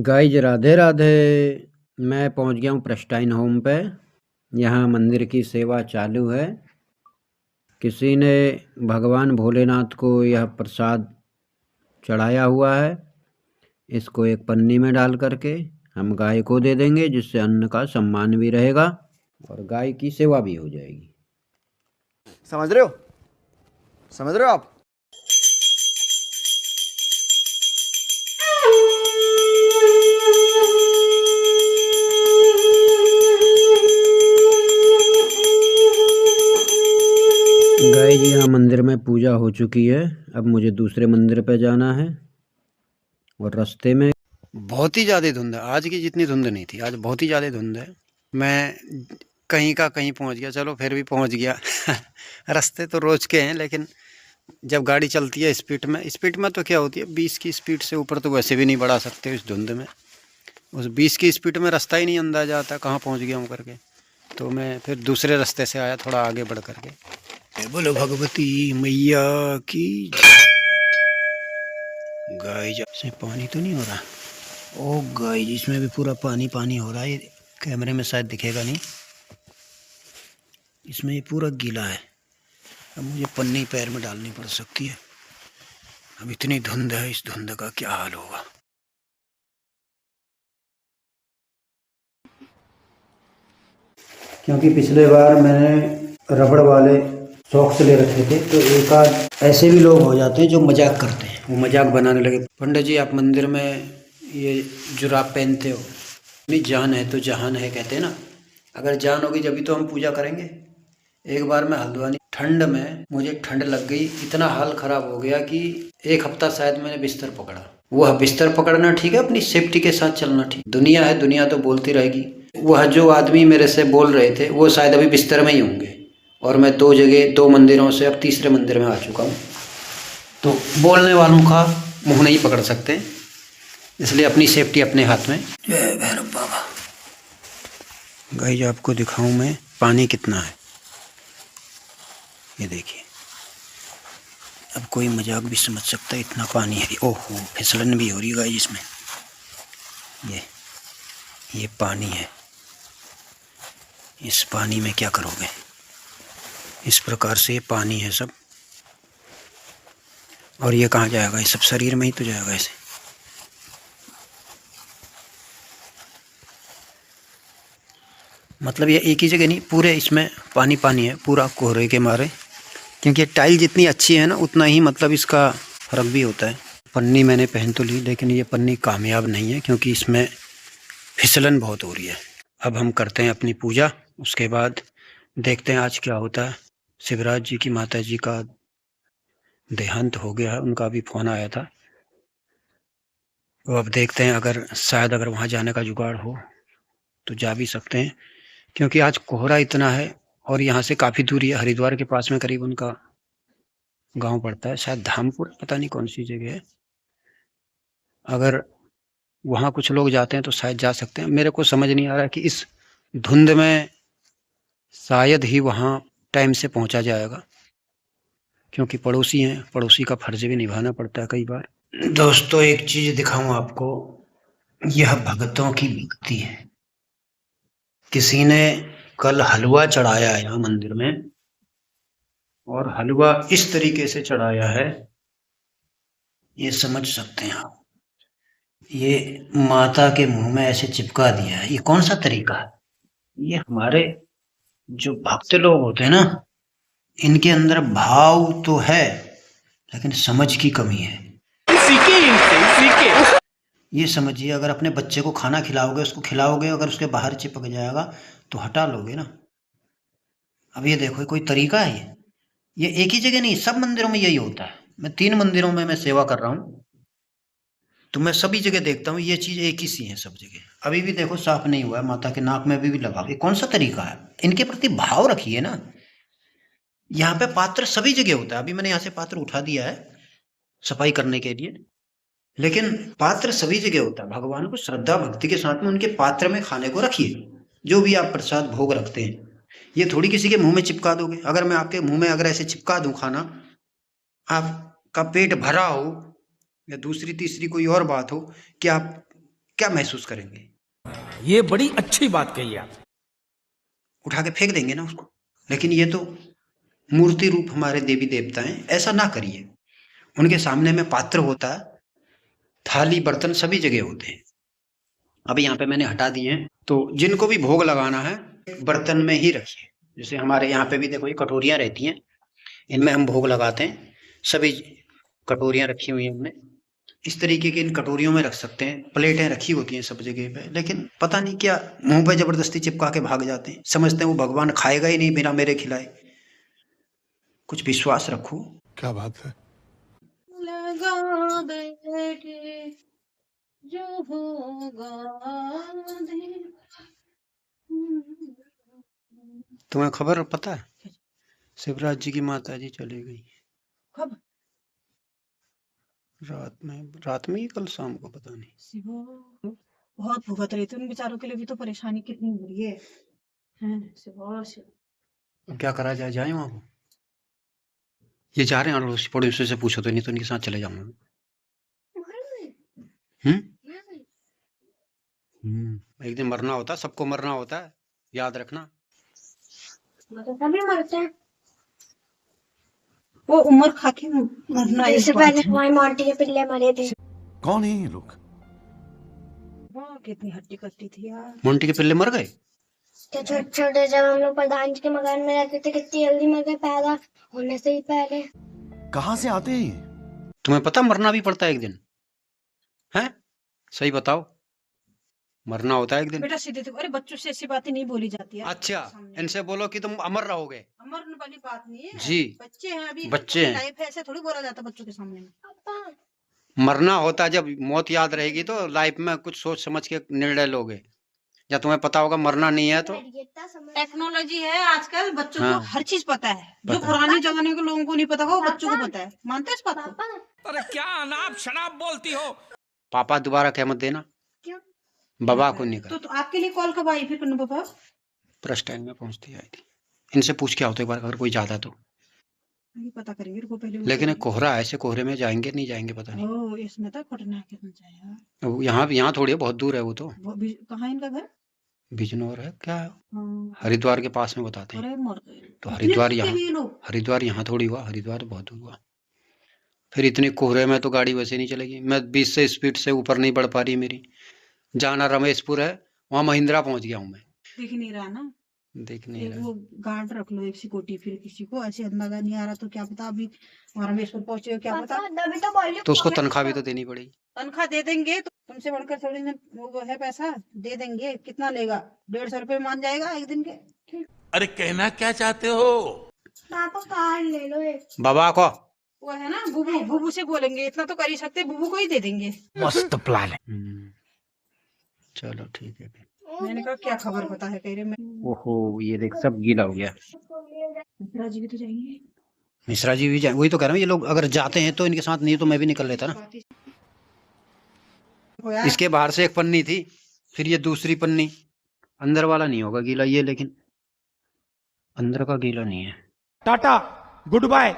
Guys Radhe Radhe. मैं पहुंच गया हूं प्रस्टाइन होम पे। यहाँ मंदिर की सेवा चालू है। किसी ने भगवान भोलेनाथ को यह प्रसाद चढ़ाया हुआ है। इसको एक पन्नी में डाल करके हम गाय को दे देंगे, जिससे अन्न का सम्मान भी रहेगा और गाय की सेवा भी हो जाएगी। समझ रहे हो? समझ रहे हो आप? गाइज यहाँ मंदिर में पूजा हो चुकी है। अब मुझे दूसरे मंदिर पे जाना है और रास्ते में बहुत ही ज़्यादा धुंध है। आज की जितनी धुंध नहीं थी, आज बहुत ही ज़्यादा धुंध है। मैं कहीं का कहीं पहुंच गया, चलो फिर भी पहुंच गया। रास्ते तो रोज के हैं, लेकिन जब गाड़ी चलती है स्पीड में तो क्या होती है, 20 की स्पीड से ऊपर तो वैसे भी नहीं बढ़ा सकते इस धुंध में। उस 20 की स्पीड में रास्ता ही नहीं अंदाजा आता कहाँ पहुंच गया हूँ करके। तो मैं फिर दूसरे रास्ते से आया, थोड़ा आगे बढ़ करके। बोलो भगवती मैया की। गाय से पानी तो नहीं हो रहा। ओ गाय, इसमें भी पूरा पानी पानी हो रहा है। कैमरे में शायद दिखेगा नहीं, इसमें ये पूरा गीला है। अब मुझे पन्नी पैर में डालनी पड़ सकती है। अब इतनी धुंध है, इस धुंध का क्या हाल होगा। क्योंकि पिछले बार मैंने रबड़ वाले सॉक्स ले रखे थे, तो एक आध ऐसे भी लोग हो जाते हैं जो मजाक करते हैं, वो मजाक बनाने लगे। पंडित जी, आप मंदिर में ये जुराब पहनते हो, नहीं जान है तो जहान है, कहते हैं ना। अगर जान होगी जब भी तो हम पूजा करेंगे। एक बार मैं हल्द्वानी ठंड में, मुझे ठंड लग गई, इतना हाल खराब हो गया कि 1 हफ्ता शायद मैंने बिस्तर पकड़ा। वह बिस्तर पकड़ना ठीक है, अपनी सेफ्टी के साथ चलना ठीक। दुनिया है, दुनिया तो बोलती रहेगी। वह जो आदमी मेरे से बोल रहे थे वो शायद अभी बिस्तर में ही होंगे, और मैं 2 जगह 2 मंदिरों से अब तीसरे मंदिर में आ चुका हूँ। तो बोलने वालों का मुँह नहीं पकड़ सकते, इसलिए अपनी सेफ्टी अपने हाथ में। जय भैरव बाबा। गाइस, आपको दिखाऊं मैं पानी कितना है, ये देखिए। अब कोई मजाक भी समझ सकता है, इतना पानी है। ओहो, फिसलन भी हो रही है गाइस इसमें। ये पानी है, इस पानी में क्या करोगे। इस प्रकार से ये पानी है सब, और ये कहाँ जाएगा, ये सब शरीर में ही तो जाएगा ऐसे। मतलब ये एक ही जगह नहीं, पूरे इसमें पानी पानी है, पूरा कोहरे के मारे। क्योंकि टाइल जितनी अच्छी है ना, उतना ही मतलब इसका फर्क भी होता है। पन्नी मैंने पहन तो ली, लेकिन ये पन्नी कामयाब नहीं है, क्योंकि इसमें फिसलन बहुत हो रही है। अब हम करते हैं अपनी पूजा, उसके बाद देखते हैं आज क्या होता है। शिवराज जी की माता जी का देहांत हो गया है, उनका भी फोन आया था। तो अब देखते हैं, अगर शायद अगर वहाँ जाने का जुगाड़ हो तो जा भी सकते हैं, क्योंकि आज कोहरा इतना है। और यहाँ से काफ़ी दूरी है, हरिद्वार के पास में करीब उनका गांव पड़ता है, शायद धामपुर, पता नहीं कौन सी जगह है। अगर वहाँ कुछ लोग जाते हैं तो शायद जा सकते हैं। मेरे को समझ नहीं आ रहा कि इस धुंध में शायद ही वहाँ टाइम से पहुँचा जाएगा, क्योंकि पड़ोसी हैं, पड़ोसी का फर्ज भी निभाना पड़ता है कई बार। दोस्तों, एक चीज़ दिखाऊं आपको, यह भक्तों की भक्ति है। किसी ने कल हलवा चढ़ाया है यहाँ मंदिर में, और हलवा इस तरीके से चढ़ाया है, ये समझ सकते हैं आप। ये माता के मुंह में ऐसे चिपका दिया है, ये कौन सा तरीका है। ये हमारे जो भक्त लोग होते हैं ना, इनके अंदर भाव तो है, लेकिन समझ की कमी है। ये समझिए, अगर अपने बच्चे को खाना खिलाओगे, उसको खिलाओगे, अगर उसके बाहर चिपक जाएगा तो हटा लोगे ना। अब ये देखो, कोई तरीका है ये एक ही जगह नहीं, सब मंदिरों में यही होता है। मैं 3 मंदिरों में मैं सेवा कर रहा हूँ, तो मैं सभी जगह देखता हूँ ये चीज एक ही सी है सब जगह। अभी भी देखो, साफ नहीं हुआ है, माता के नाक में अभी भी लगा। ये कौन सा तरीका है। इनके प्रति भाव रखिए ना। यहाँ पे पात्र सभी जगह होता है। अभी मैंने यहाँ से पात्र उठा दिया है सफाई करने के लिए, लेकिन पात्र सभी जगह होता है। भगवान को श्रद्धा भक्ति के साथ में उनके पात्र में खाने को रखिए, जो भी आप प्रसाद भोग रखते हैं। ये थोड़ी किसी के मुंह में चिपका दोगे। अगर मैं आपके मुंह में अगर ऐसे चिपका दूं खाना, आपका पेट भरा हो या दूसरी तीसरी कोई और बात हो, कि आप क्या महसूस करेंगे? ये बड़ी अच्छी बात कही आप। उठा के फेंक देंगे ना उसको। लेकिन ये तो मूर्ति रूप हमारे देवी देवता हैं, ऐसा ना करिए। उनके सामने में पात्र होता है, थाली बर्तन सभी जगह होते हैं। अभी यहाँ पे मैंने हटा दिए हैं, तो जिनको भी भोग लगाना है बर्तन में ही रखिए। जैसे हमारे यहाँ पे भी देखो ये कटोरियाँ रहती हैं, इनमें हम भोग लगाते हैं। सभी कटोरियाँ रखी हुई हैं हमने, इस तरीके के इन कटोरियों में रख सकते हैं। प्लेटें रखी होती हैं सब जगह पे, लेकिन पता नहीं क्या मुंह पे जबरदस्ती चिपका के भाग जाते हैं। समझते हैं वो भगवान खाएगा ही नहीं बिना मेरे खिलाए। कुछ विश्वास रखो। क्या बात है। लगा बैठे जो होगा तुम्हें खबर पता है, शिवराज जी की माता जी चली गई कब? रात में ही, कल शाम को, पता नहीं। शिवो बहुत भुगत रही थी, उन बेचारों के लिए भी तो परेशानी कितनी हो रही है। हैं, शिवो अब क्या करा जाए, जाए वहां को? ये जा रहे हैं अड़ोसी पड़ोसी से पूछो तो, नहीं तो इनके साथ चले जाऊंगा। एक दिन मरना होता है, सबको मरना होता है, याद रखना। सभी मरते हैं, वो उम्र खा के मरना। इससे पहले हमारे मोंटी के पिल्ले मरे थे। कौन है ये लोग? वाह कितनी हट्टी कट्टी थी यार। मोंटी के पिल्ले मर गए? तो छोटे छोटे जब हम लोग प्रधान जी के मकान में रहते थे कितनी जल्दी मर गए, पैदा होने से ही पहले। कहाँ से आते हैं ये? तुम्हें पता मरना भी पड़ता है एक दिन? हैं, सही बताओ, मरना होता है एक दिन। बेटा सीधे थे, अरे बच्चों से ऐसी बातें नहीं बोली जाती है। अच्छा, इनसे बोलो कि तुम अमर रहोगे। अमर वाली बात नहीं है जी, बच्चे हैं अभी, बच्चे हैं। लाइफ है, ऐसे थोड़ी बोला जाता बच्चों के सामने। मरना होता है, जब मौत याद रहेगी तो लाइफ में कुछ सोच समझ के निर्णय लोगे। या तुम्हें पता होगा मरना नहीं है तो। टेक्नोलॉजी है आजकल, बच्चों हाँ, को हर चीज पता है। जो पता है। पुराने जमाने के लोगों को नहीं पता होगा वो बच्चों को पता है। मानते हैं इस बात को? अरे क्या अनाप शनाप बोलती हो। पापा दोबारा क्या मत देना, बाबा को नहीं कर। तो आपके लिए कॉल कब आई फिर कन्नू पापा? प्रेस टाइम में पहुंचती आई थी। इनसे पूछ के आओ तो एक बार, अगर कोई ज्यादा तो। नहीं पता करेंगे रुको पहले। लेकिन एक कोहरा है, ऐसे कोहरे में जाएंगे नहीं जाएंगे पता नहीं। ओ इसमें तो फटना कितना चाहिए। अब यहाँ थोड़ी है, बहुत दूर है वो तो। कहाँ है इनका घर? बिजनौर है क्या, हाँ। हरिद्वार के पास में बताते हैं। अरे मर गए तो हरिद्वार इतने यहाँ, दूर के भी लोग? हरिद्वार यहाँ थोड़ी हुआ, हरिद्वार बहुत दूर हुआ। फिर इतने कोहरे में तो गाड़ी वैसे नहीं चलेगी। मैं 20 से स्पीड से ऊपर नहीं बढ़ पा रही मेरी। जाना रमेशपुर है, वहाँ महिंद्रा पहुंच गया हूँ मैं। दिख नहीं रहा ना, देख नहीं एक रहा। वो गार्ड रख लो एक सिक्योरिटी, फिर किसी को ऐसे अंदाजा नहीं आ रहा तो क्या पता अभी रमेशपुर पहुंचे हो, क्या पता। तो उसको तनख्वाह भी तो देनी पड़ेगी। तनख्वाह दे देंगे तो तुमसे बढ़कर थोड़ी ना वो है, पैसा दे देंगे। कितना लेगा? 150 रुपए मान जाएगा एक दिन के। अरे कहना क्या चाहते हो। पापा कार्ड ले लो एक। बाबा को वो है ना बुबू, बुबू से बोलेंगे, इतना तो कर ही सकते, बुबू को ही दे देंगे। मस्त प्लान है। चलो ठीक है। मैंने कहा क्या खबर पता है, कह रहे मैं। ओहो, ये देख सब गीला हो गया। मिश्रा जी भी तो जाएंगे। मिश्रा जी भी जाए, वही तो कह रहा हूँ। ये लोग अगर जाते हैं तो इनके साथ, नहीं तो मैं भी निकल लेता ना। इसके बाहर से एक पन्नी थी, फिर ये दूसरी पन्नी। अंदर वाला नहीं होगा गीला ये, लेकिन अंदर का गीला नहीं है। Tata good bye.